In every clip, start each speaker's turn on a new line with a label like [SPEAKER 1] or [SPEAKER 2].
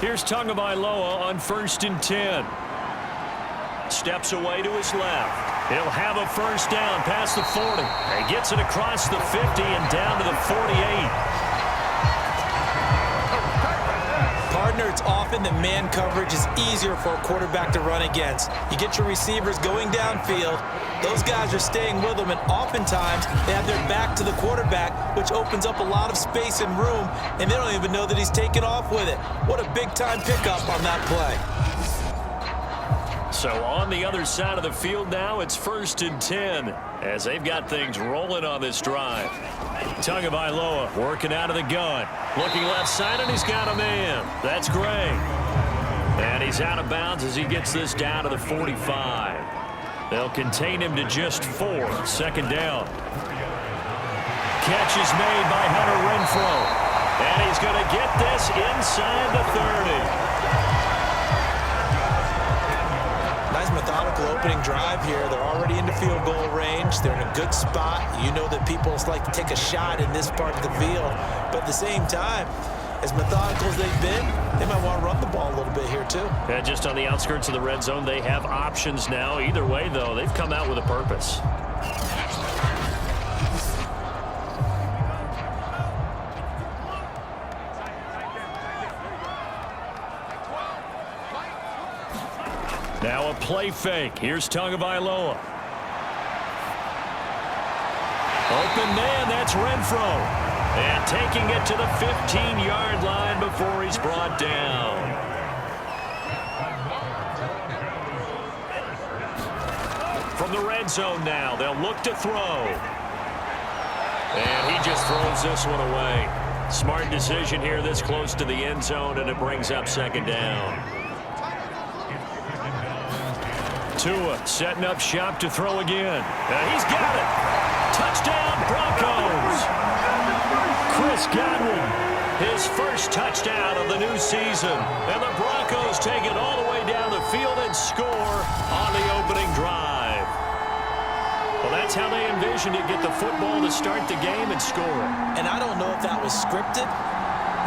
[SPEAKER 1] Here's Tagovailoa on 1st and 10. Steps away to his left. He'll have a first down past the 40. He gets it across the 50 and down to the 48.
[SPEAKER 2] Partner, it's often that man coverage is easier for a quarterback to run against. You get your receivers going downfield. Those guys are staying with them, and oftentimes they have their back to the quarterback, which opens up a lot of space and room, and they don't even know that he's taken off with it. What a big-time pickup on that play.
[SPEAKER 1] So on the other side of the field now, it's 1st and 10 as they've got things rolling on this drive. Tagovailoa working out of the gun. Looking left side, and he's got a man. That's great. And he's out of bounds as he gets this down to the 45. They'll contain him to just 4. 2nd down. Catch is made by Hunter Renfrow. And he's going to get this inside the 30.
[SPEAKER 2] Nice methodical opening drive here. They're already into field goal range. They're in a good spot. You know that people like to take a shot in this part of the field. But at the same time, as methodical as they've been, they might want to run the ball a little bit here too.
[SPEAKER 1] Yeah, just on the outskirts of the red zone, they have options now. Either way, though, they've come out with a purpose. Now a play fake. Here's Tagovailoa. Open man, that's Renfrow. And taking it to the 15-yard line before he's brought down. From the red zone now, they'll look to throw. And he just throws this one away. Smart decision here this close to the end zone, and it brings up 2nd down. Tua setting up shop to throw again. He's got it. Touchdown, Broncos. Chris Godwin, his first touchdown of the new season. And the Broncos take it all the way down the field and score on the opening drive. Well, that's how they envisioned it. Get the football to start the game and score.
[SPEAKER 2] And I don't know if that was scripted.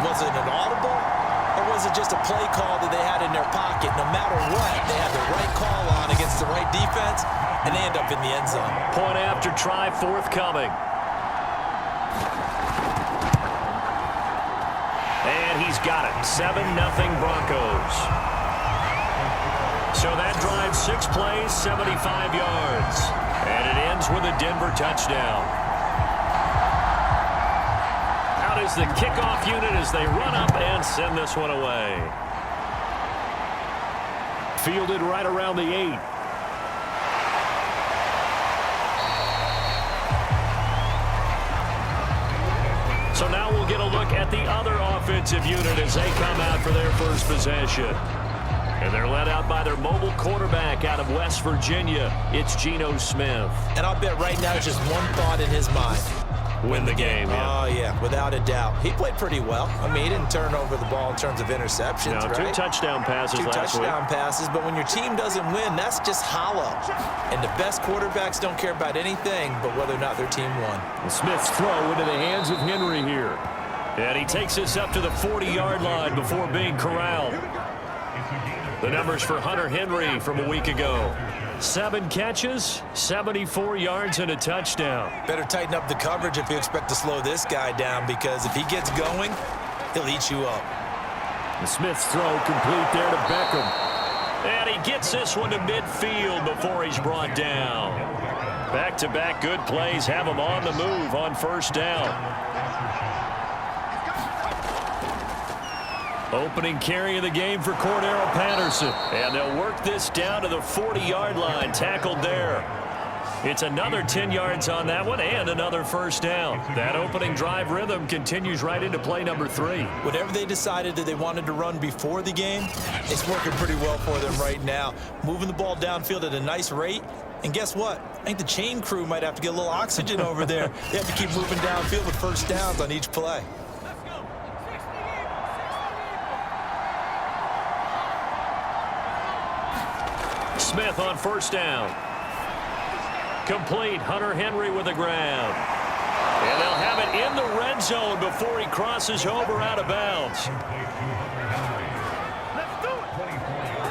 [SPEAKER 2] Was it an audible? Or was it just a play call that they had in their pocket? No matter what, they had the right call on against the right defense, and they end up in the end zone.
[SPEAKER 1] Point after try forthcoming. And he's got it. 7-0 Broncos. So that drive, 6 plays, 75 yards. And it ends with a Denver touchdown. Is the kickoff unit as they run up and send this one away. Fielded right around the 8. So now we'll get a look at the other offensive unit as they come out for their first possession. And they're led out by their mobile quarterback out of West Virginia. It's Geno Smith.
[SPEAKER 2] And I'll bet right now it's just one thought in his mind.
[SPEAKER 1] Win the game, yeah.
[SPEAKER 2] Oh, yeah, without a doubt. He played pretty well. I mean, he didn't turn over the ball in terms of interceptions,
[SPEAKER 1] no,
[SPEAKER 2] right?
[SPEAKER 1] 2 touchdown passes last week. 2
[SPEAKER 2] touchdown passes, but when your team doesn't win, that's just hollow. And the best quarterbacks don't care about anything but whether or not their team won.
[SPEAKER 1] And Smith's throw into the hands of Henry here. And he takes this up to the 40-yard line before being corralled. The numbers for Hunter Henry from a week ago. 7 catches, 74 yards, and a touchdown.
[SPEAKER 2] Better tighten up the coverage if you expect to slow this guy down, because if he gets going, he'll eat you up.
[SPEAKER 1] And Smith's throw complete there to Beckham. And he gets this one to midfield before he's brought down. Back-to-back good plays have him on the move on 1st down. Opening carry of the game for Cordero Patterson. And they'll work this down to the 40-yard line. Tackled there. It's another 10 yards on that one and another 1st down. That opening drive rhythm continues right into play number 3.
[SPEAKER 2] Whatever they decided that they wanted to run before the game, it's working pretty well for them right now. Moving the ball downfield at a nice rate. And guess what? I think the chain crew might have to get a little oxygen over there. They have to keep moving downfield with 1st downs on each play.
[SPEAKER 1] Smith on 1st down. Complete. Hunter Henry with a grab. And they'll have it in the red zone before he crosses over out of bounds.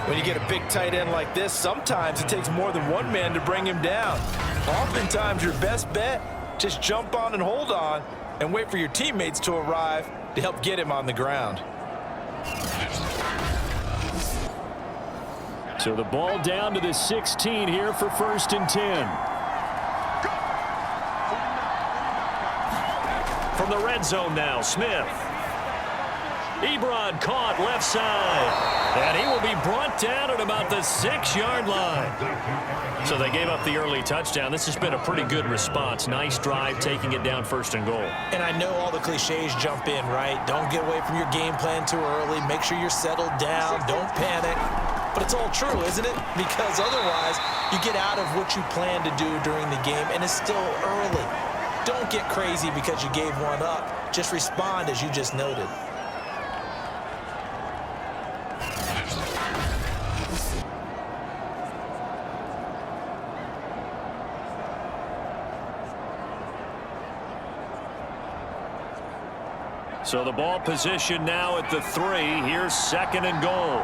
[SPEAKER 2] When you get a big tight end like this, sometimes it takes more than one man to bring him down. Oftentimes, your best bet, just jump on and hold on and wait for your teammates to arrive to help get him on the ground.
[SPEAKER 1] So the ball down to the 16 here for 1st and 10. From the red zone now, Smith. Ebron caught left side. And he will be brought down at about the 6-yard line. So they gave up the early touchdown. This has been a pretty good response. Nice drive, taking it down 1st and goal.
[SPEAKER 2] And I know all the cliches jump in, right? Don't get away from your game plan too early. Make sure you're settled down. Don't panic. But it's all true, isn't it? Because otherwise, you get out of what you plan to do during the game, and it's still early. Don't get crazy because you gave one up. Just respond as you just noted.
[SPEAKER 1] So the ball position now at the 3. Here's 2nd and goal.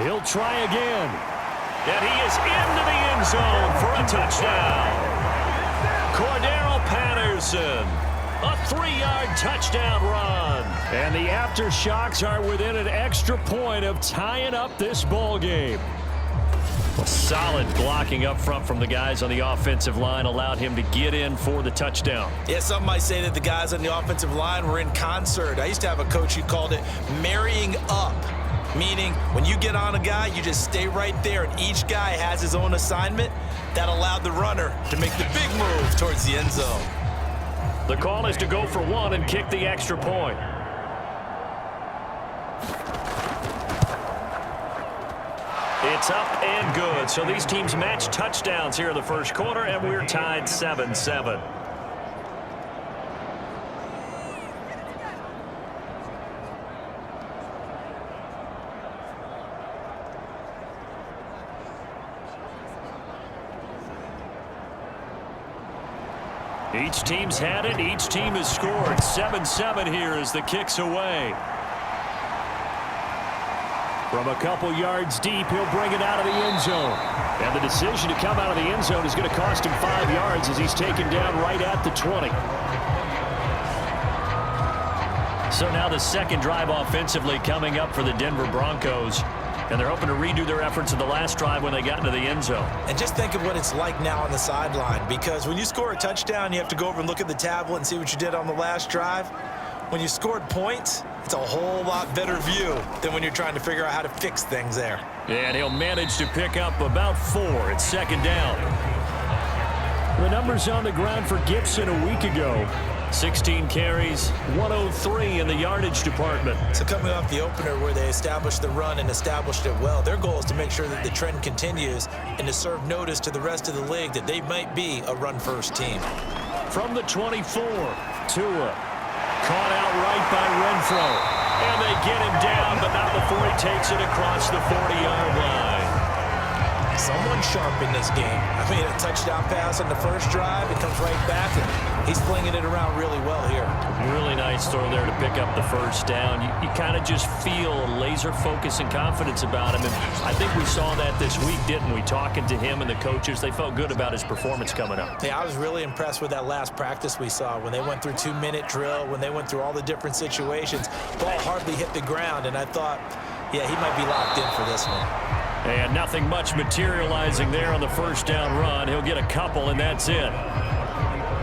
[SPEAKER 1] He'll try again. And he is into the end zone for a touchdown. Cordero Patterson. A 3-yard touchdown run. And the Aftershocks are within an extra point of tying up this ball game. Well, solid blocking up front from the guys on the offensive line allowed him to get in for the touchdown.
[SPEAKER 2] Yeah, some might say that the guys on the offensive line were in concert. I used to have a coach who called it marrying up, meaning when you get on a guy, you just stay right there, and each guy has his own assignment. That allowed the runner to make the big move towards the end zone.
[SPEAKER 1] The call is to go for 1 and kick the extra point. It's up and good. So these teams match touchdowns here in the first quarter, and we're tied 7-7. Each team's had it. Each team has scored. 7-7 here as the kick's away. From a couple yards deep, he'll bring it out of the end zone. And the decision to come out of the end zone is going to cost him 5 yards as he's taken down right at the 20. So now the second drive offensively coming up for the Denver Broncos. And they're hoping to redo their efforts in the last drive when they got into the end zone.
[SPEAKER 2] And just think of what it's like now on the sideline, because when you score a touchdown, you have to go over and look at the tablet and see what you did on the last drive. When you scored points, it's a whole lot better view than when you're trying to figure out how to fix things there.
[SPEAKER 1] And he'll manage to pick up about 4 at 2nd down. The numbers on the ground for Gibson a week ago. 16 carries, 103 in the yardage department.
[SPEAKER 2] So coming off the opener where they established the run and established it well, their goal is to make sure that the trend continues and to serve notice to the rest of the league that they might be a run-first team.
[SPEAKER 1] From the 24, Tua. Caught out right by Renfro. And they get him down, but not before he takes it across the 40-yard line.
[SPEAKER 2] Someone sharp in this game. I mean, a touchdown pass on the first drive, it comes right back, and he's flinging it around really well here.
[SPEAKER 1] Really nice throw there to pick up the first down. You kind of just feel laser focus and confidence about him, and I think we saw that this week, didn't we? Talking to him and the coaches, they felt good about his performance coming up.
[SPEAKER 2] Yeah, I was really impressed with that last practice we saw when they went through 2-minute drill, when they went through all the different situations. Ball hardly hit the ground, and I thought, yeah, he might be locked in for this one.
[SPEAKER 1] And nothing much materializing there on the first down run. He'll get a couple, and that's it.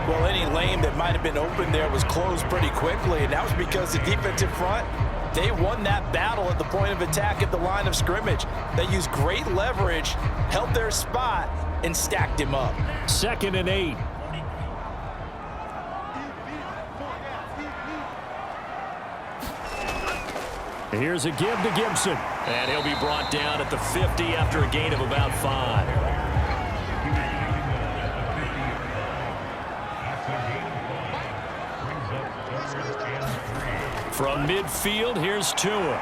[SPEAKER 2] Well, any lane that might have been open there was closed pretty quickly, and that was because the defensive front, they won that battle at the point of attack at the line of scrimmage. They used great leverage, held their spot, and stacked him up.
[SPEAKER 1] 2nd and 8. Here's a give to Gibson. And he'll be brought down at the 50 after a gain of about 5. From midfield, here's Tua.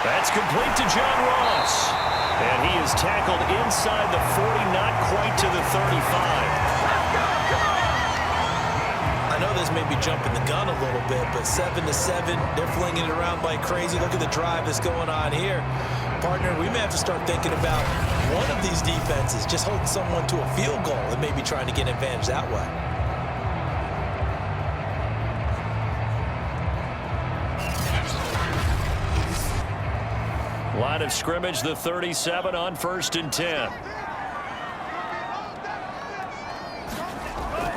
[SPEAKER 1] That's complete to John Ross. And he is tackled inside the 40, not quite to the 35.
[SPEAKER 2] I know this may be jumping the gun a little bit, but 7-7, they're flinging it around like crazy. Look at the drive that's going on here. Partner, we may have to start thinking about one of these defenses just holding someone to a field goal and maybe trying to get an advantage that way.
[SPEAKER 1] Line of scrimmage, the 37 on 1st and 10.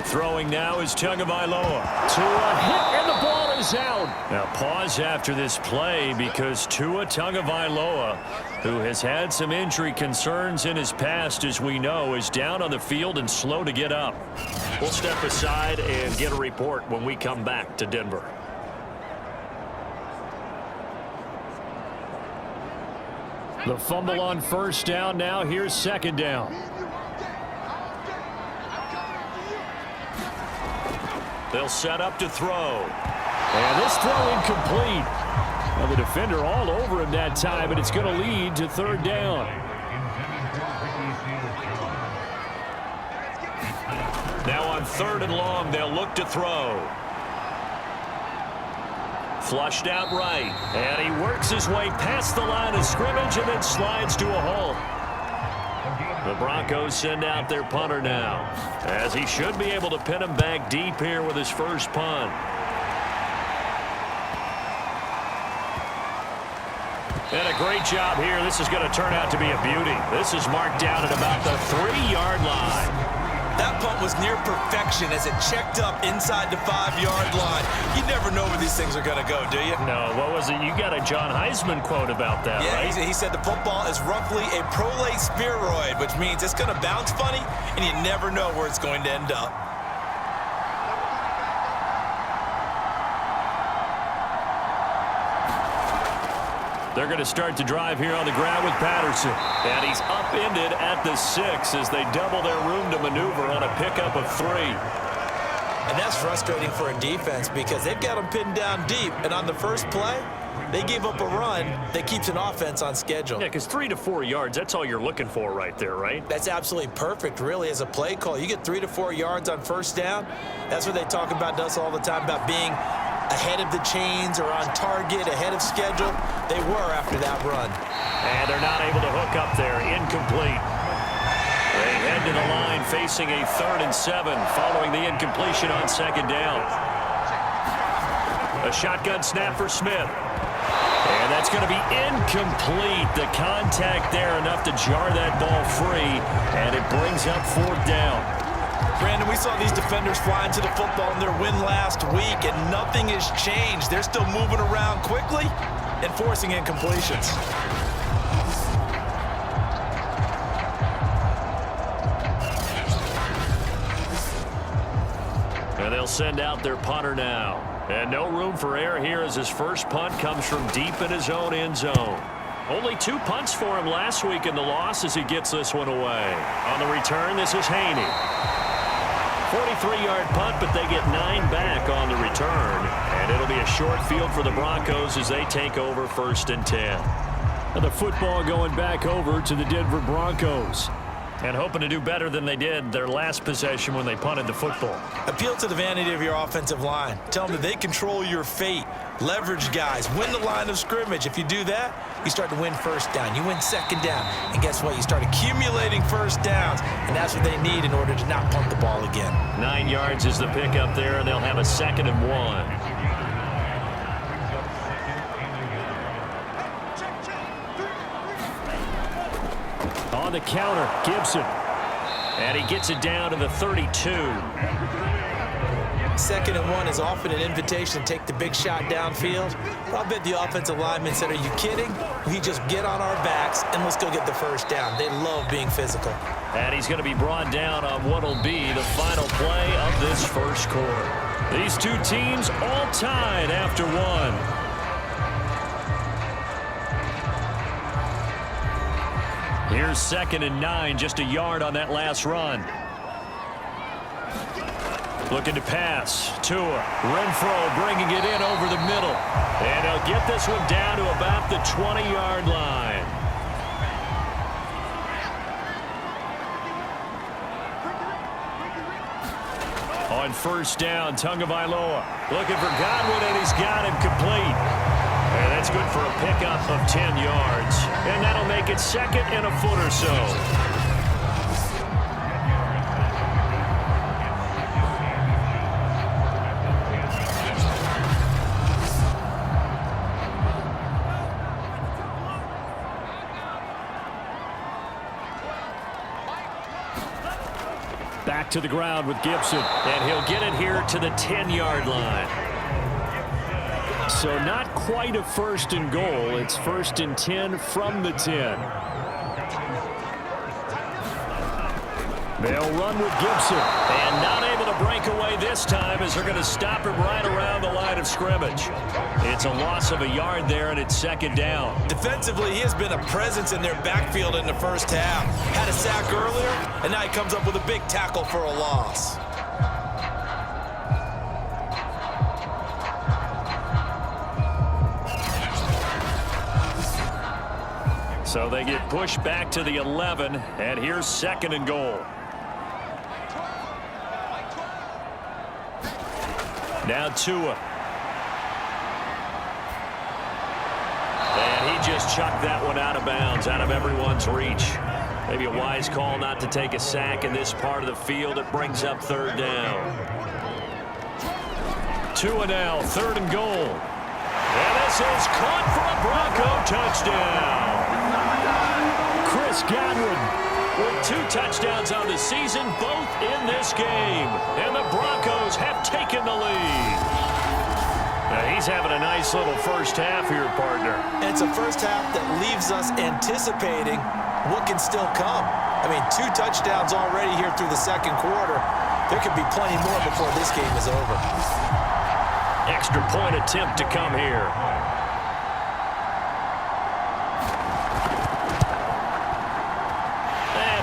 [SPEAKER 1] Throwing now is Tagovailoa. Tua hit, and the ball is out. Now pause after this play because Tua Tagovailoa, who has had some injury concerns in his past, as we know, is down on the field and slow to get up. We'll step aside and get a report when we come back to Denver. The fumble on 1st down. Now here's 2nd down. They'll set up to throw. And this throw incomplete. Now the defender all over him that time, and it's going to lead to 3rd down. Now on 3rd and long, they'll look to throw. Flushed out right. And he works his way past the line of scrimmage and then slides to a halt. The Broncos send out their punter now, as he should be able to pin him back deep here with his first punt. And a great job here. This is going to turn out to be a beauty. This is marked down at about the 3-yard line.
[SPEAKER 2] That punt was near perfection as it checked up inside the 5-yard line. You never know where these things are going to go, do you?
[SPEAKER 1] No, what was it? You got a John Heisman quote about that, right?
[SPEAKER 2] Yeah, he said the football is roughly a prolate spheroid, which means it's going to bounce funny, and you never know where it's going to end up.
[SPEAKER 1] They're going to start the drive here on the ground with Patterson. And he's upended at the 6 as they double their room to maneuver on a pickup of 3.
[SPEAKER 2] And that's frustrating for a defense because they've got them pinned down deep. And on the first play, they gave up a run that keeps an offense on schedule.
[SPEAKER 1] Yeah, because 3 to 4 yards, that's all you're looking for right there, right?
[SPEAKER 2] That's absolutely perfect, really, as a play call. You get 3 to 4 yards on 1st down. That's what they talk about us all the time, about being ahead of the chains or on target, ahead of schedule. They were after that run.
[SPEAKER 1] And they're not able to hook up there. Incomplete. They head to the line facing a 3rd and 7 following the incompletion on 2nd down. A shotgun snap for Smith. And that's going to be incomplete. The contact there enough to jar that ball free, and it brings up 4th down.
[SPEAKER 2] Brandon, we saw these defenders flying to the football in their win last week, and nothing has changed. They're still moving around quickly and forcing incompletions.
[SPEAKER 1] And they'll send out their punter now. And no room for error here as his first punt comes from deep in his own end zone. Only 2 punts for him last week in the loss as he gets this one away. On the return, this is Haney. 43-yard punt, but they get 9 back on the return. And it'll be a short field for the Broncos as they take over 1st and 10. And the football going back over to the Denver Broncos. And hoping to do better than they did their last possession when they punted the football.
[SPEAKER 2] Appeal to the vanity of your offensive line. Tell them that they control your fate. Leverage guys. Win the line of scrimmage. If you do that, you start to win 1st down. You win 2nd down. And guess what? You start accumulating 1st downs. And that's what they need in order to not punt the ball again. 9
[SPEAKER 1] yards is the pickup there, and they'll have a 2nd and 1. On the counter, Gibson. And he gets it down to the 32.
[SPEAKER 2] 2nd and 1 is often an invitation to take the big shot downfield. But I bet the offensive lineman said, are you kidding? We just get on our backs and let's go get the 1st down. They love being physical.
[SPEAKER 1] And he's going to be brought down on what will be the final play of this first quarter. These two teams all tied after 1. Here's 2nd and 9, just a yard on that last run. Looking to pass. Tua. Renfro bringing it in over the middle. And he'll get this one down to about the 20-yard line. On first down, Tagovailoa looking for Godwin, and he's got him complete. And that's good for a pickup of 10 yards. And that'll make it second and a foot or so. Back to the ground with Gibson, and he'll get it here to the 10-yard line. So not quite a first and goal. It's first and 10 from the 10. They'll run with Gibson, and not able to break away this time as they're going to stop him right around the line of scrimmage. It's a loss of a yard there, and it's second down.
[SPEAKER 2] Defensively, he has been a presence in their backfield in the first half. Had a sack earlier, and now he comes up with a big tackle for a loss.
[SPEAKER 1] So they get pushed back to the 11, and here's second and goal. Now Tua. And he just chucked that one out of bounds, out of everyone's reach. Maybe a wise call not to take a sack in this part of the field. It brings up third down. Tua now, third and goal. And this is caught for a Bronco touchdown. Chris Godwin with 2 touchdowns on the season, both in this game. And the Broncos have taken the lead. Now he's having a nice little first half here, partner.
[SPEAKER 2] And it's a first half that leaves us anticipating what can still come. I mean, 2 touchdowns already here through the second quarter. There could be plenty more before this game is over.
[SPEAKER 1] Extra point attempt to come here.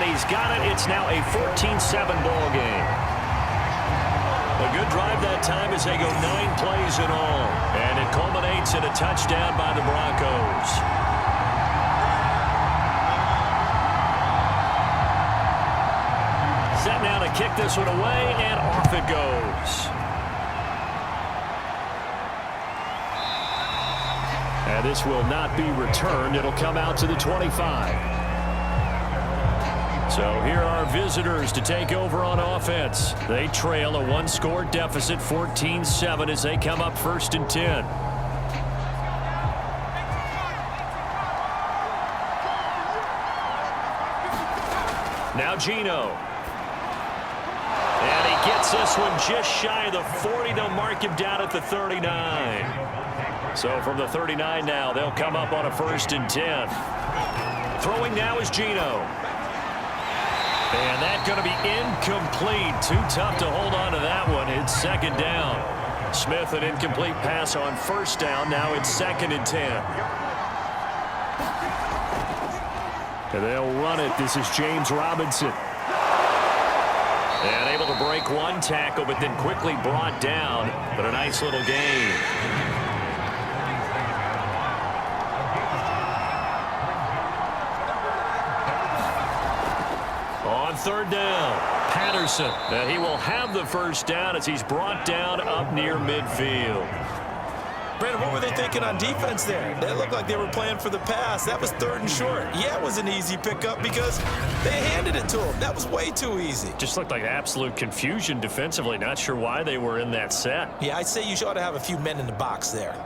[SPEAKER 1] He's got it. It's now a 14-7 ball game. A good drive that time as they go 9 plays in all. And it culminates in a touchdown by the Broncos. Set now to kick this one away, and off it goes. And this will not be returned. It'll come out to the 25. So here are visitors to take over on offense. They trail a 1-score deficit, 14-7, as they come up first and 10. Now Geno. And he gets this one just shy of the 40. They'll mark him down at the 39. So from the 39 now, they'll come up on a first and 10. Throwing now is Geno. And that's going to be incomplete. Too tough to hold on to that one. It's second down. Smith, an incomplete pass on first down. Now it's second and 10. And they'll run it. This is James Robinson. And able to break one tackle, but then quickly brought down. But a nice little gain. Third down, Patterson. And he will have the first down as he's brought down up near midfield.
[SPEAKER 2] Brandon, what were they thinking on defense there? That looked like they were playing for the pass. That was third and short. Yeah, it was an easy pickup because they handed it to him. That was way too easy.
[SPEAKER 1] Just looked like absolute confusion defensively. Not sure why they were in that set.
[SPEAKER 2] Yeah, I'd say you ought to have a few men in the box there.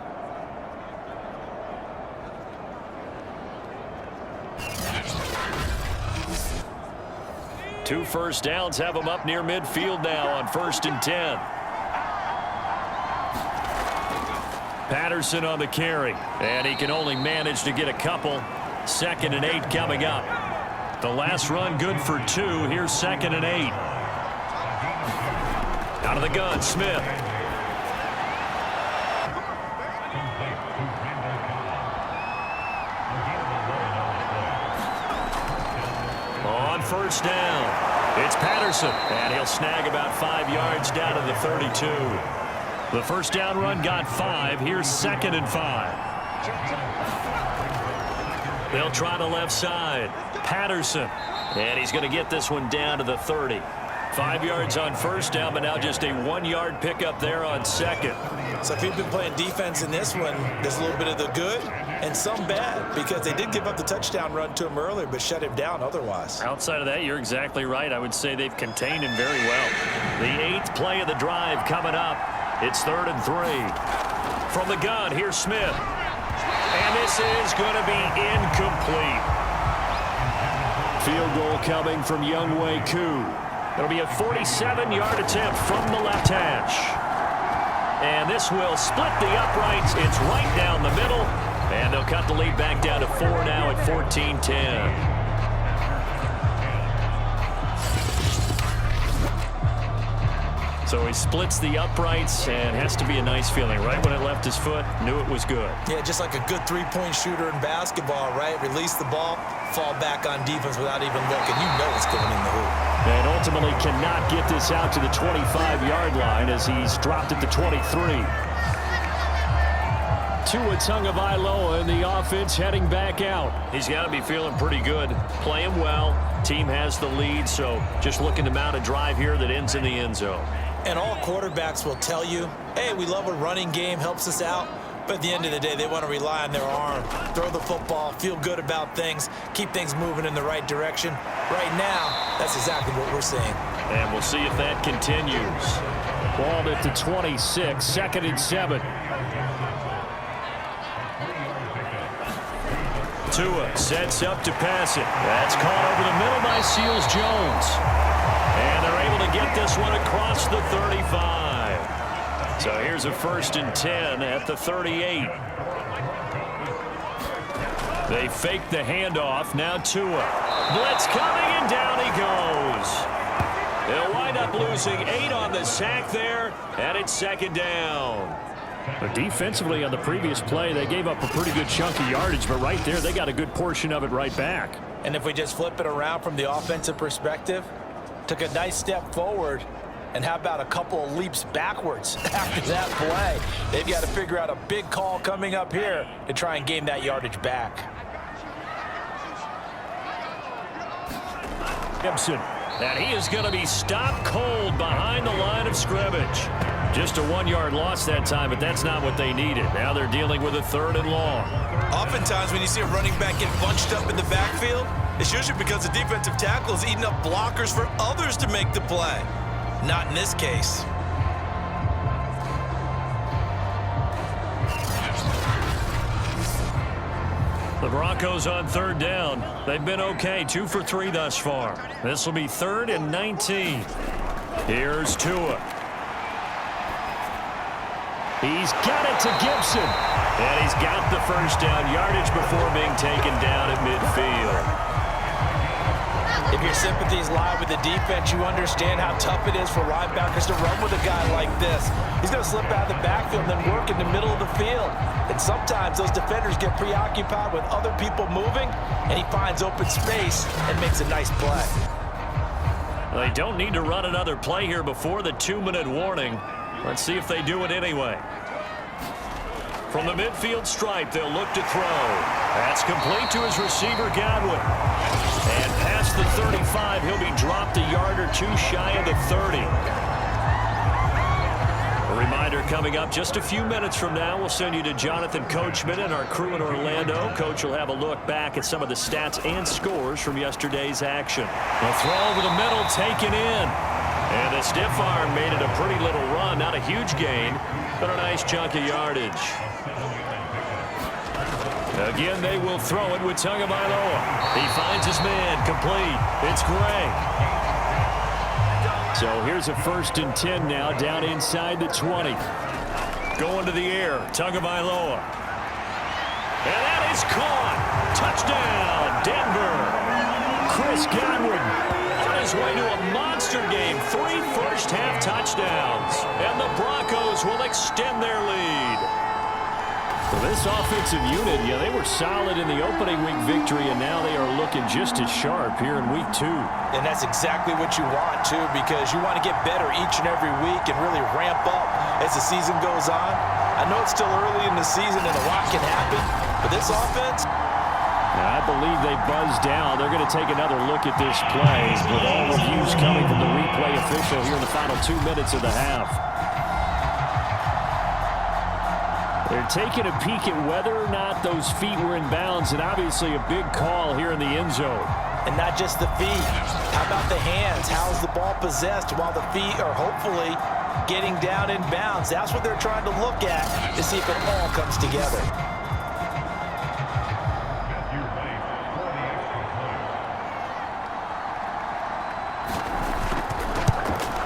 [SPEAKER 1] Two first downs have them up near midfield now on first and 10. Patterson on the carry, and he can only manage to get a couple. Second and 8 coming up. The last run good for 2. Here's second and 8. Out of the gun, Smith. On first down, it's Patterson, and he'll snag about 5 yards down to the 32. The first down run got 5. Here's second and 5. They'll try the left side. Patterson, and he's going to get this one down to the 30. 5 yards on first down, but now just a 1-yard pickup there on second.
[SPEAKER 2] So if you've been playing defense in this one, there's a little bit of the good and some bad, because they did give up the touchdown run to him earlier, but shut him down otherwise.
[SPEAKER 1] Outside of that, you're exactly right. I would say they've contained him very well. The 8th play of the drive coming up. It's 3rd and 3. From the gun, here's Smith. And this is going to be incomplete. Field goal coming from Younghoe Koo. It'll be a 47-yard attempt from the left hash. And this will split the uprights. It's right down the middle. And they'll cut the lead back down to 4 now at 14-10. So he splits the uprights, and has to be a nice feeling. Right when it left his foot, knew it was good.
[SPEAKER 2] Yeah, just like a good three-point shooter in basketball, right? Release the ball, fall back on defense without even looking. You know it's going in the hoop.
[SPEAKER 1] And ultimately cannot get this out to the 25-yard line as he's dropped at the 23. Tua Tagovailoa in the offense heading back out. He's got to be feeling pretty good. Playing well. Team has the lead, so just looking to mount a drive here that ends in the end zone.
[SPEAKER 2] And all quarterbacks will tell you, hey, we love a running game, helps us out. But at the end of the day, they want to rely on their arm, throw the football, feel good about things, keep things moving in the right direction. Right now, that's exactly what we're seeing.
[SPEAKER 1] And we'll see if that continues. Ball at the 26, 2nd and 7. Tua sets up to pass it. That's caught over the middle by Seals-Jones. And they're able to get this one across the 35. So here's a 1st and 10 at the 38. They fake the handoff. Now Tua. Blitz coming, and down he goes. They'll wind up losing 8 on the sack there, and it's 2nd down. But defensively on the previous play, they gave up a pretty good chunk of yardage, but right there, they got a good portion of it right back.
[SPEAKER 2] And if we just flip it around from the offensive perspective, took a nice step forward, and how about a couple of leaps backwards after that play? They've got to figure out a big call coming up here to try and gain that yardage back.
[SPEAKER 1] Gibson, and he is going to be stopped cold behind the line of scrimmage. Just a 1-yard loss that time, but that's not what they needed. Now they're dealing with a 3rd and long.
[SPEAKER 2] Oftentimes when you see a running back get bunched up in the backfield, it's usually because the defensive tackle is eating up blockers for others to make the play. Not in this case.
[SPEAKER 1] The Broncos on 3rd down. They've been okay, 2 for 3 thus far. This will be 3rd and 19. Here's Tua. He's got it to Gibson. And he's got the 1st down yardage before being taken down at midfield.
[SPEAKER 2] If your sympathies lie with the defense, you understand how tough it is for linebackers to run with a guy like this. He's going to slip out of the backfield and then work in the middle of the field. And sometimes those defenders get preoccupied with other people moving, and he finds open space and makes a nice play.
[SPEAKER 1] They don't need to run another play here before the 2-minute warning. Let's see if they do it anyway. From the midfield stripe, they'll look to throw. That's complete to his receiver, Godwin. And past the 35, he'll be dropped a yard or 2 shy of the 30. A reminder coming up just a few minutes from now, we'll send you to Jonathan Coachman and our crew in Orlando. Coach will have a look back at some of the stats and scores from yesterday's action. The throw over the middle taken in. And the stiff arm made it a pretty little run. Not a huge gain, but a nice chunk of yardage. Again, they will throw it with Tagovailoa. He finds his man, complete. It's Gray. So here's a 1st and 10 now, down inside the 20. Going to the air, Tagovailoa. And that is caught. Touchdown, Denver. Chris Godwin on his way to a monster game. 3 first-half touchdowns. And the Broncos will extend their lead. Well, this offensive unit, yeah, they were solid in the opening week victory, and now they are looking just as sharp here in week 2.
[SPEAKER 2] And that's exactly what you want, too, because you want to get better each and every week and really ramp up as the season goes on. I know it's still early in the season and a lot can happen, but this offense,
[SPEAKER 1] I believe they buzzed down. They're going to take another look at this play with all reviews coming from the replay official here in the final 2 minutes of the half. They're taking a peek at whether or not those feet were in bounds, and obviously a big call here in the end zone.
[SPEAKER 2] And not just the feet. How about the hands? How's the ball possessed while the feet are hopefully getting down in bounds? That's what they're trying to look at to see if it all comes together.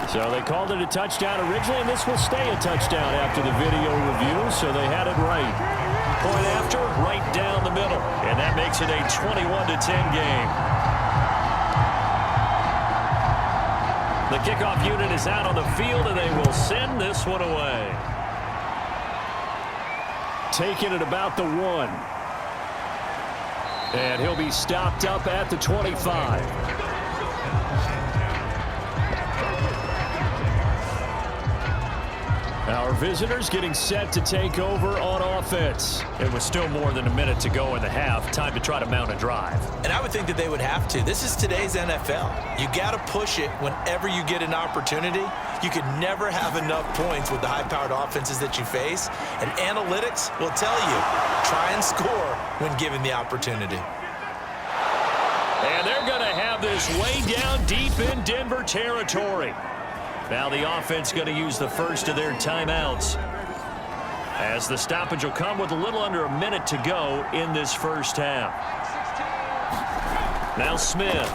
[SPEAKER 1] So they called it a touchdown originally, and this will stay a touchdown after the video review, so they had it right. Point after, right down the middle, and that makes it a 21-10 game. The kickoff unit is out on the field, and they will send this one away. Taking it about the 1. And he'll be stopped up at the 25. Our visitors getting set to take over on offense. It was still more than a minute to go in the half. Time to try to mount a drive.
[SPEAKER 2] And I would think that they would have to. This is today's NFL. You got to push it whenever you get an opportunity. You could never have enough points with the high-powered offenses that you face. And analytics will tell you, try and score when given the opportunity.
[SPEAKER 1] And they're going to have this way down deep in Denver territory. Now the offense going to use the first of their timeouts, as the stoppage will come with a little under a minute to go in this first half. Now Smith.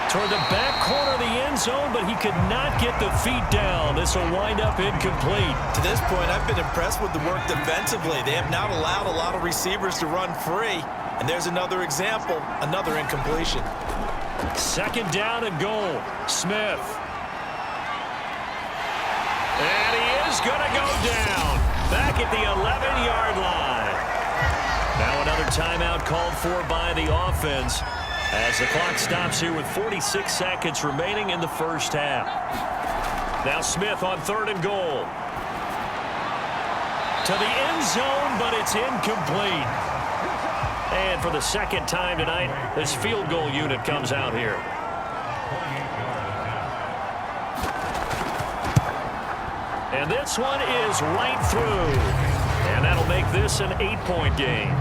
[SPEAKER 1] Toward the back corner of the end zone, but he could not get the feet down. This will wind up incomplete.
[SPEAKER 2] To this point, I've been impressed with the work defensively. They have not allowed a lot of receivers to run free. And there's another example, another incompletion.
[SPEAKER 1] Second down and goal. Smith. And he is going to go down. Back at the 11-yard line. Now another timeout called for by the offense, as the clock stops here with 46 seconds remaining in the first half. Now Smith on 3rd and goal. To the end zone, but it's incomplete. And for the second time tonight, this field goal unit comes out here. And this one is right through. And that'll make this an 8-point game.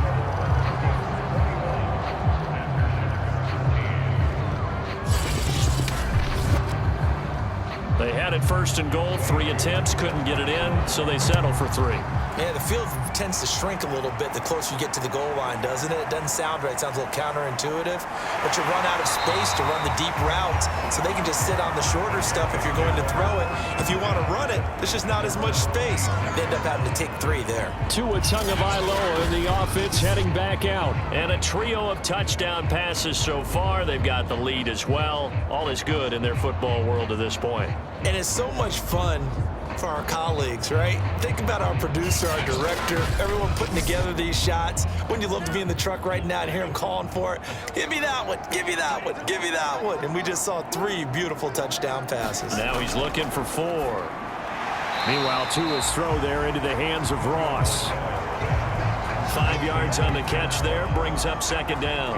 [SPEAKER 1] They had it 1st and goal, 3 attempts, couldn't get it in, so they settle for 3.
[SPEAKER 2] Yeah, the field tends to shrink a little bit the closer you get to the goal line, doesn't it? It doesn't sound right. It sounds a little counterintuitive. But you run out of space to run the deep routes, so they can just sit on the shorter stuff if you're going to throw it. If you want to run it, there's just not as much space. They end up having to take 3 there.
[SPEAKER 1] Tua Tagovailoa in the offense heading back out. And a trio of touchdown passes so far. They've got the lead as well. All is good in their football world to this point.
[SPEAKER 2] And it's so much fun for our colleagues, right? Think about our producer, our director, everyone putting together these shots. Wouldn't you love to be in the truck right now and hear him calling for it? Give me that one, give me that one, give me that one. And we just saw 3 beautiful touchdown passes.
[SPEAKER 1] Now he's looking for 4. Meanwhile, Tua's throw there into the hands of Ross. 5 yards on the catch there, brings up 2nd down.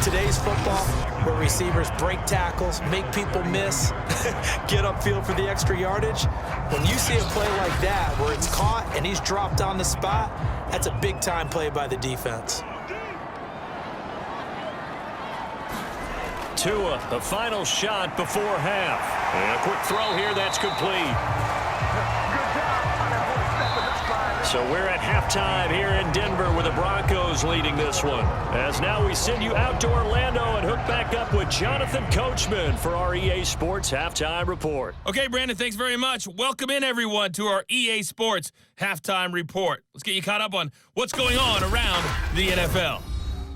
[SPEAKER 2] Today's football, where receivers break tackles, make people miss, get upfield for the extra yardage. When you see a play like that, where it's caught and he's dropped on the spot, that's a big-time play by the defense.
[SPEAKER 1] Tua, the final shot before half. And a quick throw here, that's complete. So we're at halftime here in Denver with the Broncos leading this one. As now we send you out to Orlando and hook back up with Jonathan Coachman for our EA Sports Halftime Report.
[SPEAKER 3] Okay, Brandon, thanks very much. Welcome in, everyone, to our EA Sports Halftime Report. Let's get you caught up on what's going on around the NFL.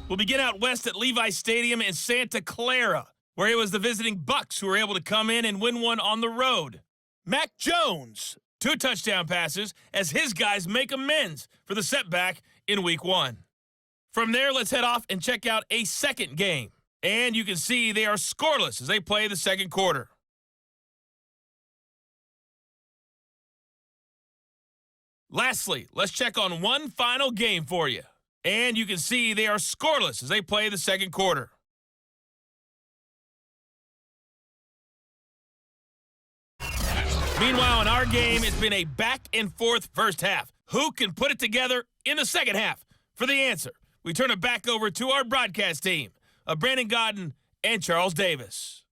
[SPEAKER 3] We'll begin out west at Levi Stadium in Santa Clara, where it was the visiting Bucs who were able to come in and win one on the road. Mac Jones, 2 touchdown passes as his guys make amends for the setback in Week 1. From there, let's head off and check out a second game. And you can see they are scoreless as they play the second quarter. Lastly, let's check on one final game for you. And you can see they are scoreless as they play the second quarter. Meanwhile, in our game, it's been a back-and-forth first half. Who can put it together in the second half? For the answer, we turn it back over to our broadcast team of Brandon Godden and Charles Davis.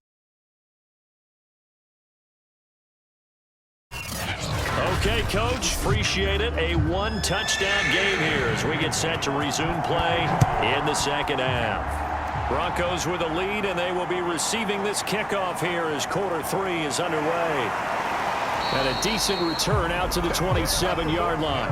[SPEAKER 1] Okay, Coach, appreciate it. A one-touchdown game here as we get set to resume play in the second half. Broncos with a lead, and they will be receiving this kickoff here as quarter 3 is underway. And a decent return out to the 27-yard line.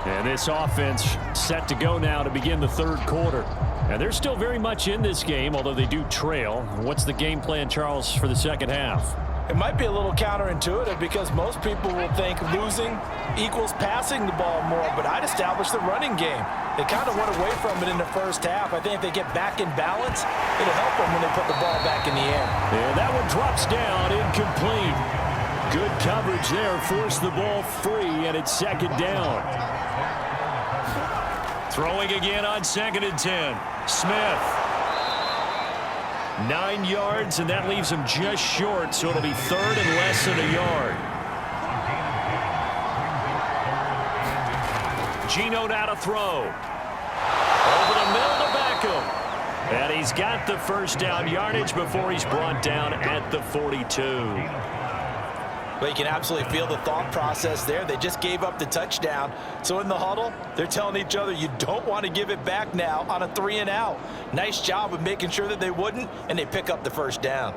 [SPEAKER 1] And this offense set to go now to begin the third quarter. And they're still very much in this game, although they do trail. What's the game plan, Charles, for the second half?
[SPEAKER 2] It might be a little counterintuitive because most people will think losing equals passing the ball more, but I'd establish the running game. They kind of went away from it in the first half. I think if they get back in balance, it'll help them when they put the ball back in the air.
[SPEAKER 1] And that one drops down, incomplete. Good coverage there, forced the ball free, and it's second down. Throwing again on 2nd and 10. Smith. 9 yards, and that leaves him just short, so it'll be third and less than a yard. Geno now to throw. Over the middle to Beckham. And he's got the first down yardage before he's brought down at the 42.
[SPEAKER 2] But you can absolutely feel the thought process there. They just gave up the touchdown. So in the huddle, they're telling each other, you don't want to give it back now on a 3-and-out. Nice job of making sure that they wouldn't, and they pick up the first down.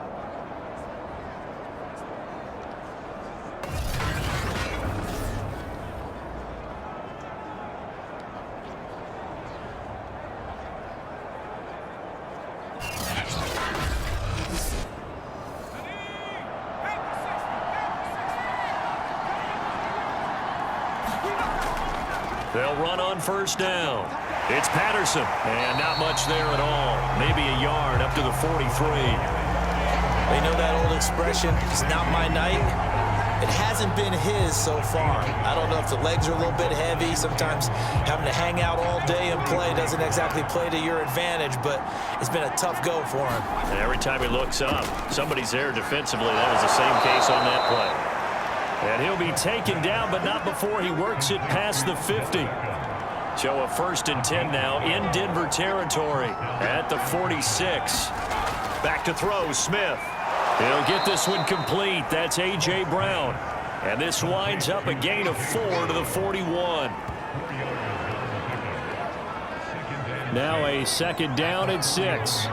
[SPEAKER 1] They'll run on first down. It's Patterson, and not much there at all. Maybe a yard up to the 43.
[SPEAKER 2] They know that old expression, it's not my night. It hasn't been his so far. I don't know if the legs are a little bit heavy. Sometimes having to hang out all day and play doesn't exactly play to your advantage, but it's been a tough go for him.
[SPEAKER 1] And every time he looks up, somebody's there defensively. That was the same case on that play. And he'll be taken down, but not before he works it past the 50. So a 1st and 10 now in Denver territory at the 46. Back to throw, Smith. He'll get this one complete. That's A.J. Brown. And this winds up a gain of 4 to the 41. Now a 2nd down and 6.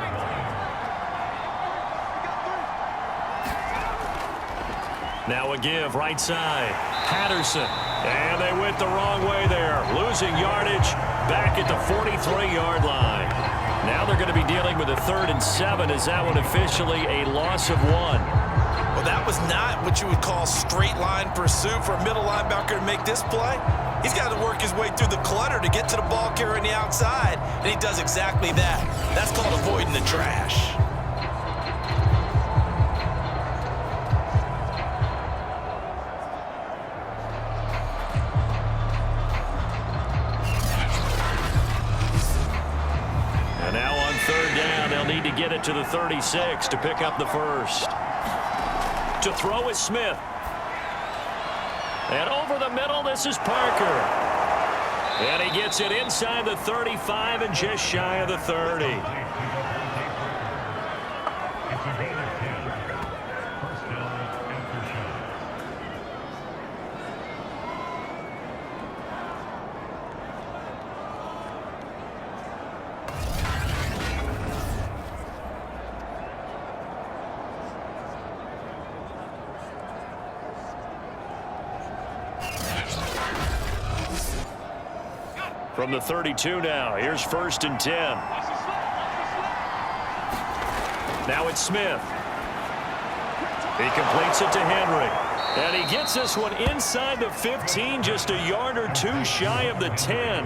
[SPEAKER 1] Now a give right side. Patterson. And they went the wrong way there. Losing yardage back at the 43-yard line. Now they're going to be dealing with a 3rd and 7. Is that one officially a loss of 1?
[SPEAKER 2] Well, that was not what you would call straight line pursuit for a middle linebacker to make this play. He's got to work his way through the clutter to get to the ball carrier on the outside, and he does exactly that. That's called avoiding the trash.
[SPEAKER 1] To get it to the 36 to pick up the first. To throw is Smith. And over the middle, this is Parker. And he gets it inside the 35 and just shy of the 30. From the 32 now, here's 1st and 10. Now it's Smith. He completes it to Henry. And he gets this one inside the 15, just a yard or 2 shy of the 10.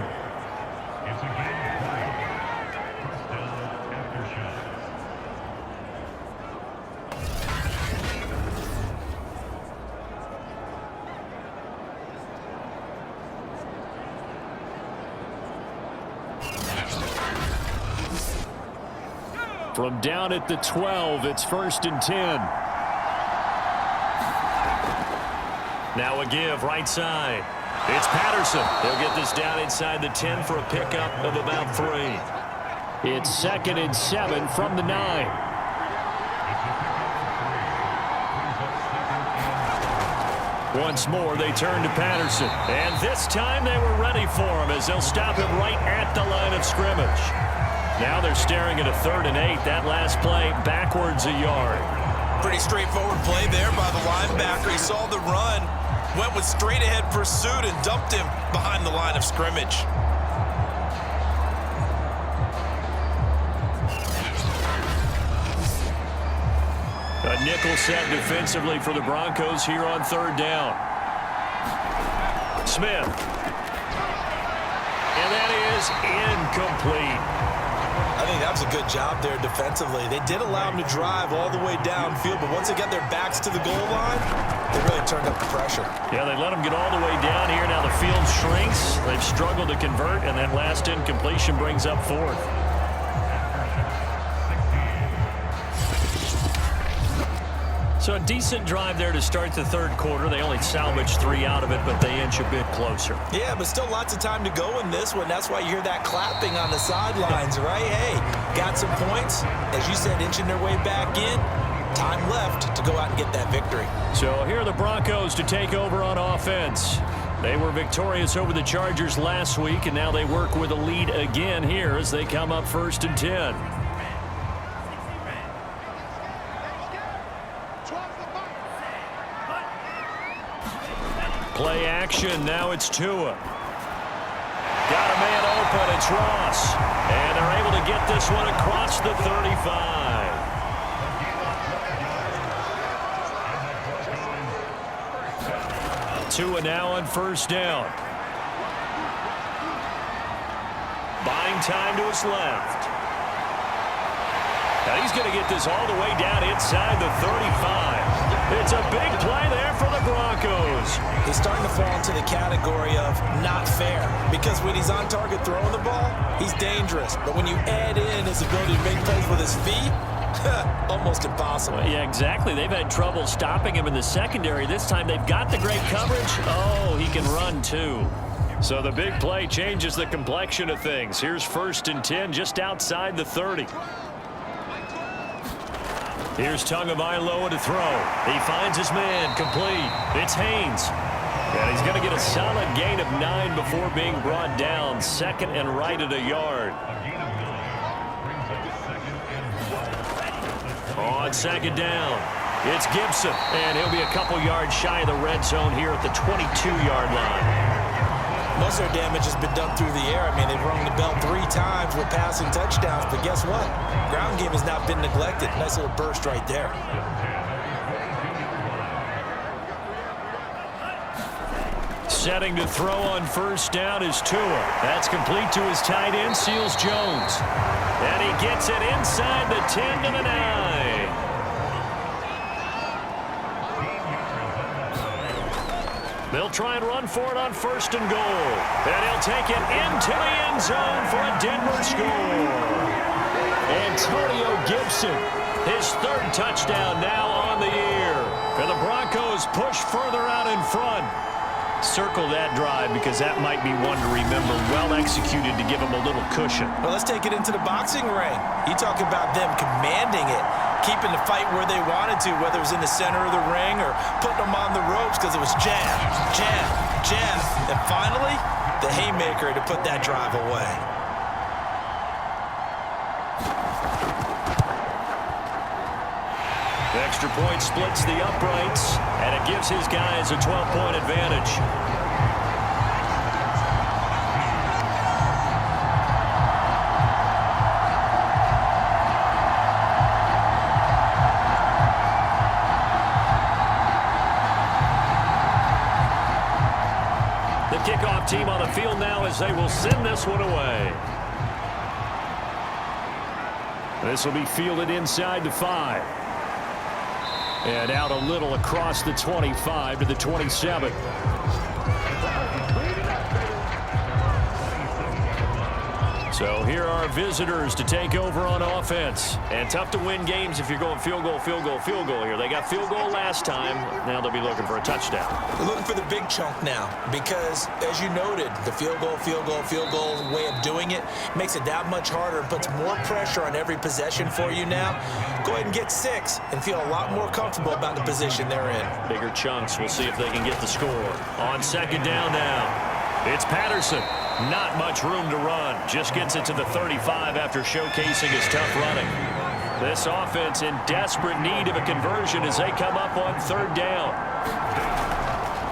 [SPEAKER 1] From down at the 12, it's 1st and 10. Now a give right side. It's Patterson. He'll get this down inside the 10 for a pickup of about 3. It's 2nd and 7 from the 9. Once more, they turn to Patterson. And this time they were ready for him as they'll stop him right at the line of scrimmage. Now they're staring at a 3rd and 8. That last play backwards a yard.
[SPEAKER 2] Pretty straightforward play there by the linebacker. He saw the run, went with straight-ahead pursuit, and dumped him behind the line of scrimmage.
[SPEAKER 1] A nickel set defensively for the Broncos here on 3rd down. Smith. And that is incomplete.
[SPEAKER 2] I think that was a good job there defensively. They did allow him to drive all the way downfield, but once they got their backs to the goal line, they really turned up the pressure.
[SPEAKER 1] Yeah, they let him get all the way down here. Now the field shrinks. They've struggled to convert, and that last incompletion brings up 4th. So a decent drive there to start the 3rd quarter. They only salvaged 3 out of it, but they inch a bit closer.
[SPEAKER 2] Yeah, but still lots of time to go in this one. That's why you hear that clapping on the sidelines, right? Hey, got some points. As you said, inching their way back in. Time left to go out and get that victory.
[SPEAKER 1] So here are the Broncos to take over on offense. They were victorious over the Chargers last week, and now they work with a lead again here as they come up 1st and 10. Play action. Now it's Tua. Got a man open. It's Ross. And they're able to get this one across the 35. Tua now on 1st down. Buying time to his left. Now he's going to get this all the way down inside the 35. It's a big play there for the Broncos.
[SPEAKER 2] He's starting to fall into the category of not fair, because when he's on target throwing the ball, he's dangerous. But when you add in his ability to make plays with his feet, almost impossible.
[SPEAKER 1] Well, yeah, exactly. They've had trouble stopping him in the secondary. This time they've got the great coverage. Oh, he can run too. So the big play changes the complexion of things. Here's 1st and 10 just outside the 30. Here's Tagovailoa to throw. He finds his man, complete. It's Haynes. And he's going to get a solid gain of 9 before being brought down. 2nd and right at a yard. On 2nd down, it's Gibson. And he'll be a couple yards shy of the red zone here at the 22-yard line.
[SPEAKER 2] Most of their damage has been done through the air. I mean, they've rung the bell 3 times with passing touchdowns, but guess what? Ground game has not been neglected. Nice little burst right there.
[SPEAKER 1] Setting to throw on 1st down is Tua. That's complete to his tight end, Seals Jones. And he gets it inside the 10 to the 9. They'll try and run for it on 1st and goal. And he'll take it into the end zone for a Denver score. Antonio Gibson, his 3rd touchdown now on the year. And the Broncos push further out in front. Circle that drive because that might be one to remember. Well executed to give them a little cushion.
[SPEAKER 2] Well, let's take it into the boxing ring. You talk about them commanding it, keeping the fight where they wanted to, whether it was in the center of the ring or putting them on the ropes, because it was jab, jab, jab. And finally, the haymaker to put that drive away.
[SPEAKER 1] The extra point splits the uprights, and it gives his guys a 12-point advantage. The kickoff team on the field now as they will send this one away. This will be fielded inside the 5. And out a little across the 25 to the 27. So here are visitors to take over on offense. And tough to win games if you're going field goal, field goal, field goal here. They got field goal last time. Now they'll be looking for a touchdown.
[SPEAKER 2] They're looking for the big chunk now because, as you noted, the field goal way of doing it makes it that much harder and puts more pressure on every possession for you now. Go ahead and get 6 and feel a lot more comfortable about the position they're in.
[SPEAKER 1] Bigger chunks. We'll see if they can get the score. On second down now, it's Patterson. Not much room to run. Just gets it to the 35 after showcasing his tough running. This offense in desperate need of a conversion as they come up on third down.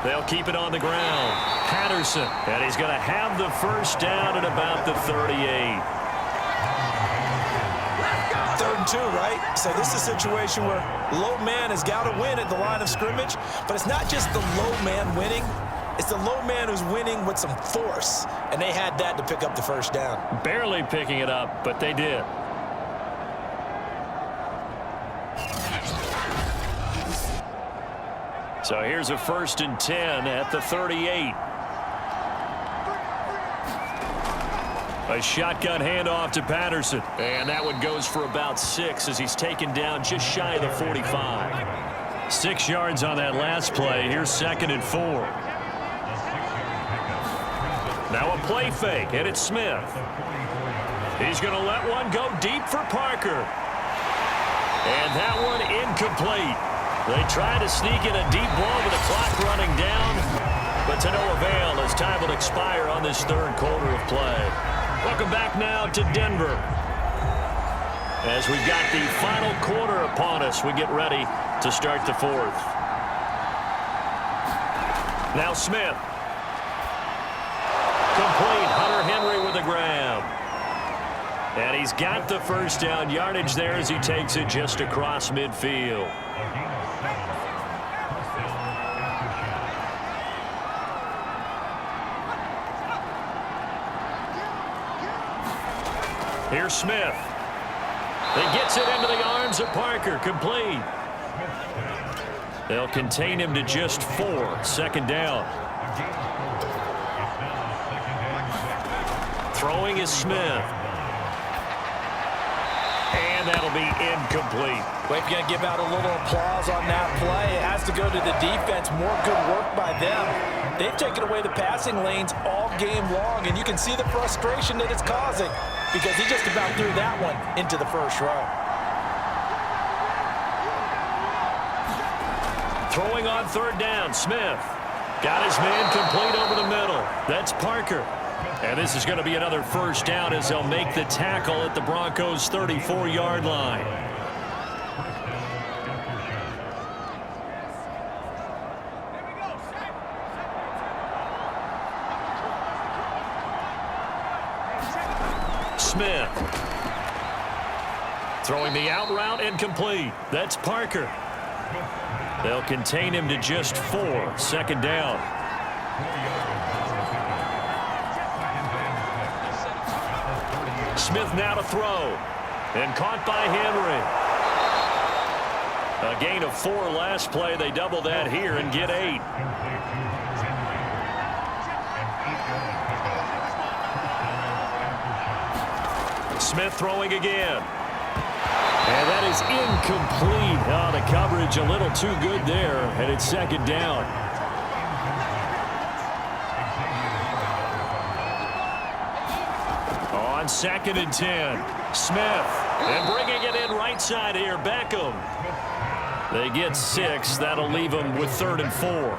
[SPEAKER 1] They'll keep it on the ground. Patterson, and he's going to have the first down at about the 38.
[SPEAKER 2] 3rd and 2, right? So this is a situation where low man has got to win at the line of scrimmage, but it's not just the low man winning. It's the low man who's winning with some force, and they had that to pick up the first down.
[SPEAKER 1] Barely picking it up, but they did. So here's a 1st and 10 at the 38. A shotgun handoff to Patterson. And that one goes for about 6 as he's taken down just shy of the 45. 6 yards on that last play. Here's 2nd and 4. Now a play fake, and it's Smith. He's going to let one go deep for Parker. And that one incomplete. They try to sneak in a deep ball with the clock running down, but to no avail as time will expire on this 3rd quarter of play. Welcome back now to Denver. As we've got the final quarter upon us, we get ready to start the 4th. Now Smith. Complete. Hunter Henry with a grab. And he's got the first down yardage there as he takes it just across midfield. Here's Smith. He gets it into the arms of Parker. Complete. They'll contain him to just 4. 2nd down. Throwing is Smith. And that'll be incomplete.
[SPEAKER 2] Well, if you're going to give out a little applause on that play, it has to go to the defense. More good work by them. They've taken away the passing lanes all game long, and you can see the frustration that it's causing because he just about threw that one into the first row.
[SPEAKER 1] Throwing on 3rd down, Smith. Got his man complete over the middle. That's Parker. And this is going to be another first down as they'll make the tackle at the Broncos' 34-yard line. Smith. Throwing the out route and complete. That's Parker. They'll contain him to just 4. 2nd down. Smith now to throw. And caught by Henry. A gain of 4 last play. They double that here and get 8. Smith throwing again. And that is incomplete. Oh, the coverage a little too good there. And it's 2nd down. On 2nd and 10. Smith. And bringing it in right side here. Beckham. They get 6. That'll leave them with 3rd and 4.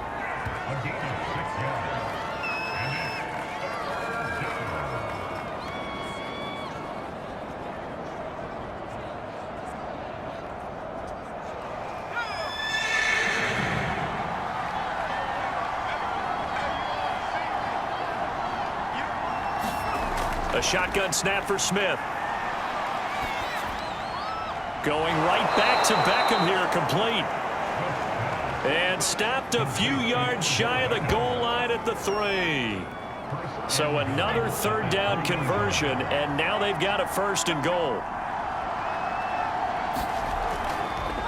[SPEAKER 1] A shotgun snap for Smith. Going right back to Beckham here, complete. And stopped a few yards shy of the goal line at the 3. So another 3rd down conversion, and now they've got a 1st and goal.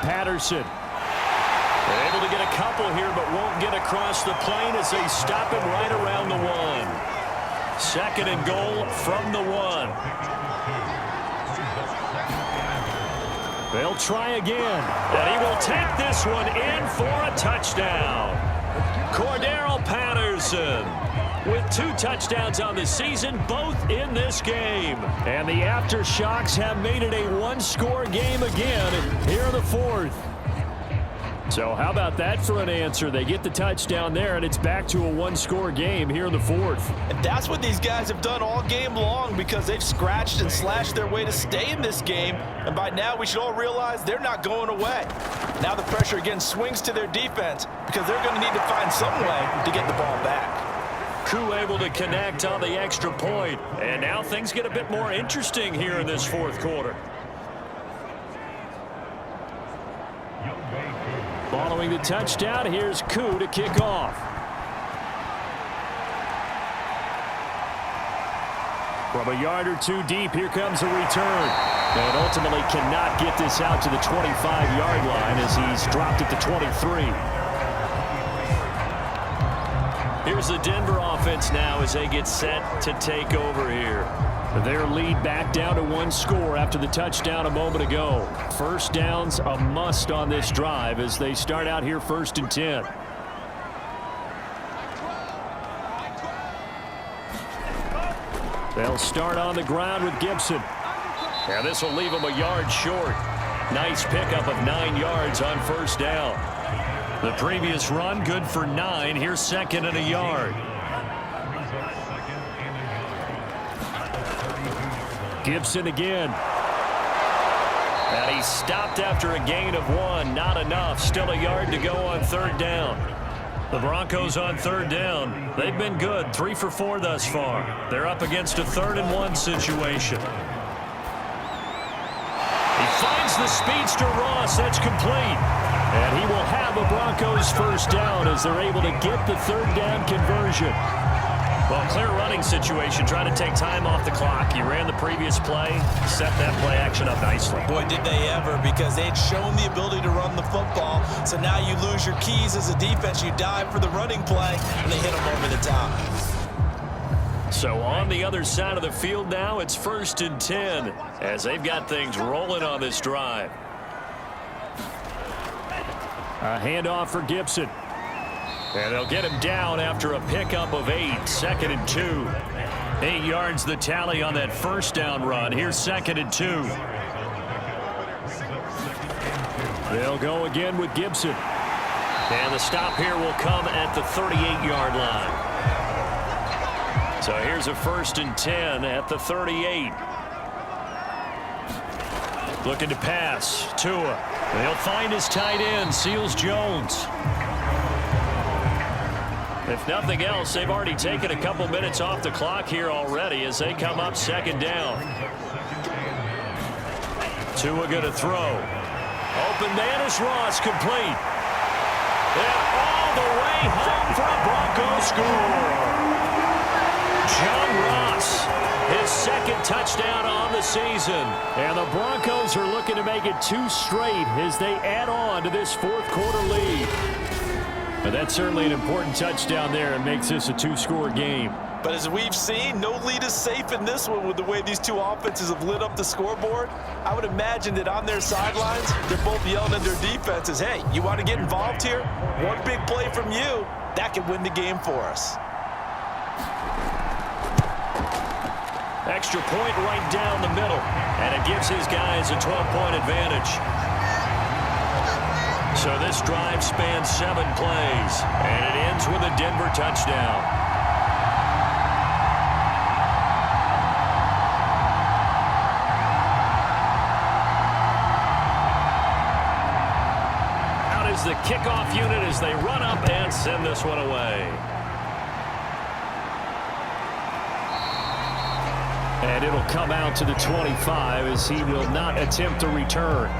[SPEAKER 1] Patterson. They're able to get a couple here, but won't get across the plane as they stop him right around the 1. Second and goal from the 1. They'll try again, and he will take this one in for a touchdown. Cordarrelle Patterson with 2 touchdowns on the season, both in this game. And the Aftershocks have made it a one-score game again here in the 4th. So how about that for an answer? They get the touchdown there, and it's back to a one-score game here in the 4th.
[SPEAKER 2] And that's what these guys have done all game long, because they've scratched and slashed their way to stay in this game. And by now, we should all realize they're not going away. Now the pressure again swings to their defense, because they're going to need to find some way to get the ball back.
[SPEAKER 1] Koo able to connect on the extra point. And now things get a bit more interesting here in this 4th quarter. Following the touchdown, here's Koo to kick off. From a yard or 2 deep, here comes a return. And ultimately cannot get this out to the 25-yard line as he's dropped it to 23. Here's the Denver offense now as they get set to take over here. Their lead back down to 1 score after the touchdown a moment ago. First down's a must on this drive as they start out here 1st and 10. They'll start on the ground with Gibson. And this will leave them a yard short. Nice pickup of 9 yards on 1st down. The previous run good for 9. Here's 2nd and a yard. Gibson again. And he stopped after a gain of 1. Not enough. Still a yard to go on 3rd down. The Broncos on 3rd down. They've been good. 3 for 4 thus far. They're up against a 3rd and 1 situation. He finds the speedster Ross. That's complete. And he will have a Broncos 1st down as they're able to get the 3rd down conversion. Well, clear running situation, trying to take time off the clock. He ran the previous play, set that play action up nicely.
[SPEAKER 2] Boy, did they ever, because they had shown the ability to run the football. So now you lose your keys as a defense. You dive for the running play, and they hit them over the top.
[SPEAKER 1] So on the other side of the field now, it's 1st and 10 as they've got things rolling on this drive. A handoff for Gibson. And they'll get him down after a pickup of 8. 2nd and 2. 8 yards the tally on that 1st down run. Here's 2nd and 2. They'll go again with Gibson. And the stop here will come at the 38-yard line. So here's a 1st and 10 at the 38. Looking to pass. Tua. They'll find his tight end, Seals Jones. If nothing else, they've already taken a couple minutes off the clock here already as they come up 2nd down. Tua going to throw. Open man is Ross, complete. And all the way home for a Broncos score. John Ross, his 2nd touchdown on the season. And the Broncos are looking to make it 2 straight as they add on to this 4th quarter lead. But that's certainly an important touchdown there and makes this a 2-score game.
[SPEAKER 2] But as we've seen, no lead is safe in this one with the way these 2 offenses have lit up the scoreboard. I would imagine that on their sidelines, they're both yelling at their defenses, hey, you want to get involved here? One big play from you, that could win the game for us.
[SPEAKER 1] Extra point right down the middle, and it gives his guys a 12-point advantage. So this drive spans 7 plays, and it ends with a Denver touchdown. Out is the kickoff unit as they run up and send this one away. And it'll come out to the 25 as he will not attempt a return.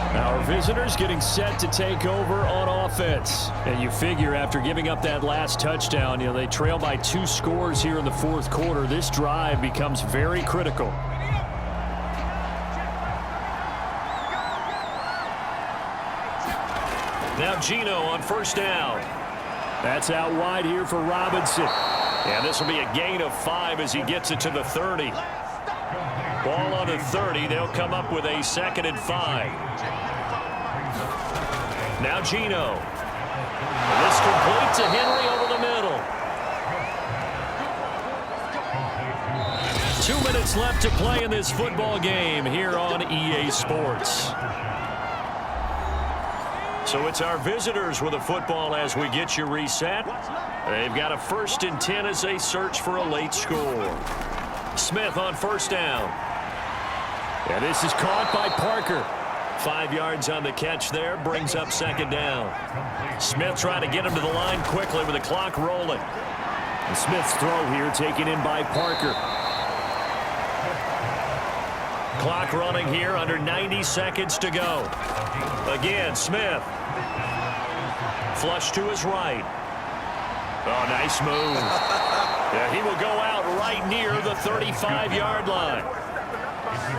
[SPEAKER 1] Our visitors getting set to take over on offense. And you figure after giving up that last touchdown, they trail by 2 scores here in the 4th quarter. This drive becomes very critical. Now Geno on 1st down. That's out wide here for Robinson. And this will be a gain of 5 as he gets it to the 30. Ball on the 30. They'll come up with a 2nd and 5. Now Geno. This complete to Henry over the middle. 2 minutes left to play in this football game here on EA Sports. So it's our visitors with a football as we get you reset. They've got a 1st and 10 as they search for a late score. Smith on 1st down. And this is caught by Parker. 5 yards on the catch there, brings up 2nd down. Smith trying to get him to the line quickly with the clock rolling. And Smith's throw here taken in by Parker. Clock running here, under 90 seconds to go. Again, Smith. Flush to his right. Oh, nice move. Yeah, he will go out right near the 35-yard line.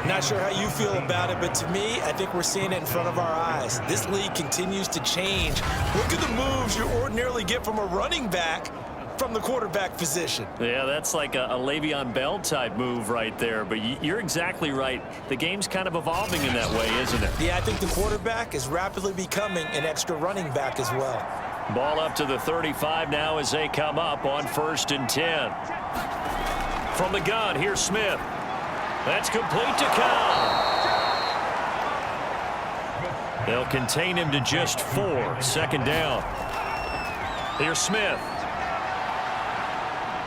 [SPEAKER 2] Not sure how you feel about it, but to me, I think we're seeing it in front of our eyes. This league continues to change. Look at the moves you ordinarily get from a running back from the quarterback position.
[SPEAKER 1] Yeah, that's like a Le'Veon Bell type move right there, but you're exactly right. The game's kind of evolving in that way, isn't it?
[SPEAKER 2] Yeah, I think the quarterback is rapidly becoming an extra running back as well.
[SPEAKER 1] Ball up to the 35 now as they come up on 1st and 10. From the gun, here's Smith. That's complete to Cobb. They'll contain him to just 4. 2nd down. Here's Smith.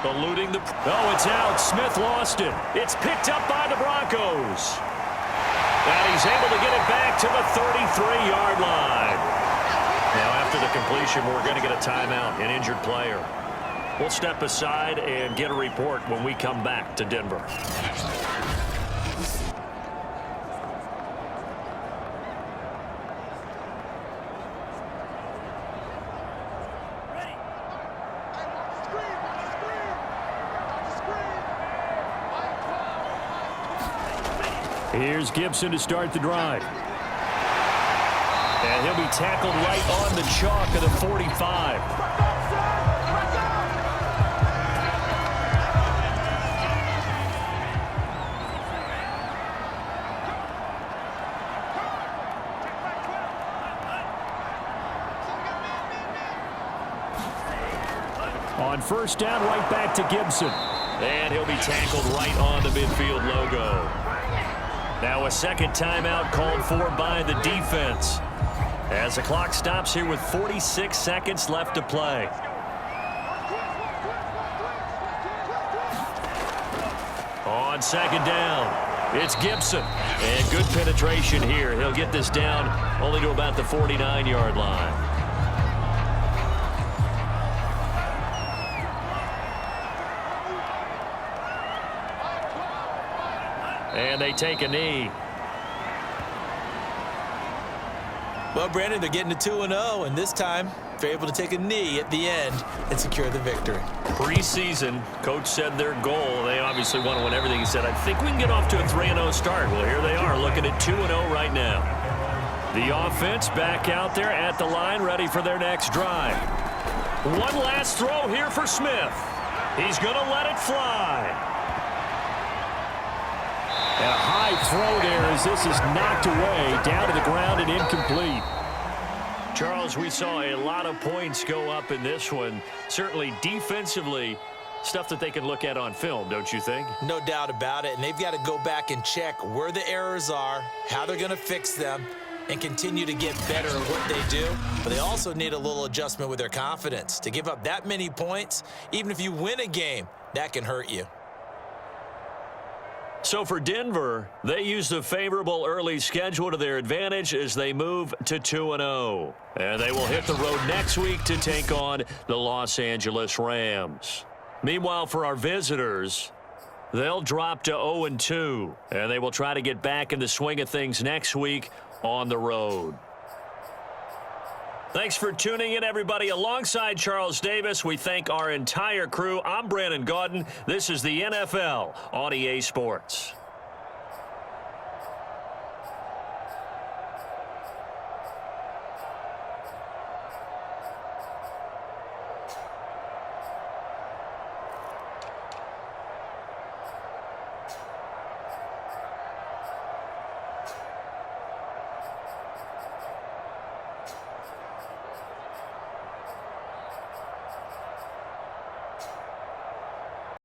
[SPEAKER 1] Eluding the... Oh, it's out. Smith lost it. It's picked up by the Broncos. And he's able to get it back to the 33-yard line. Now, after the completion, we're going to get a timeout, an injured player. We'll step aside and get a report when we come back to Denver. Here's Gibson to start the drive. And he'll be tackled right on the chalk of the 45. On 1st down, right back to Gibson. And he'll be tackled right on the midfield logo. Now a 2nd timeout called for by the defense as the clock stops here with 46 seconds left to play. On 2nd down, it's Gibson. And good penetration here. He'll get this down only to about the 49-yard line. And they take a knee.
[SPEAKER 2] Well, Brandon, they're getting to 2-0, and this time they're able to take a knee at the end and secure the victory.
[SPEAKER 1] Preseason, coach said their goal, they obviously want to win everything. He said, I think we can get off to a 3-0 start. Well, here they are looking at 2-0 right now. The offense back out there at the line, ready for their next drive. One last throw here for Smith. He's going to let it fly. And a high throw there as this is knocked away, down to the ground and incomplete. Charles, we saw a lot of points go up in this one. Certainly defensively, stuff that they can look at on film, don't you think?
[SPEAKER 2] No doubt about it, and they've got to go back and check where the errors are, how they're going to fix them, and continue to get better at what they do. But they also need a little adjustment with their confidence. To give up that many points, even if you win a game, that can hurt you.
[SPEAKER 1] So for Denver, they use the favorable early schedule to their advantage as they move to 2-0. And they will hit the road next week to take on the Los Angeles Rams. Meanwhile, for our visitors, they'll drop to 0-2. And they will try to get back in the swing of things next week on the road. Thanks for tuning in, everybody. Alongside Charles Davis, we thank our entire crew. I'm Brandon Gaudin. This is the NFL on EA Sports.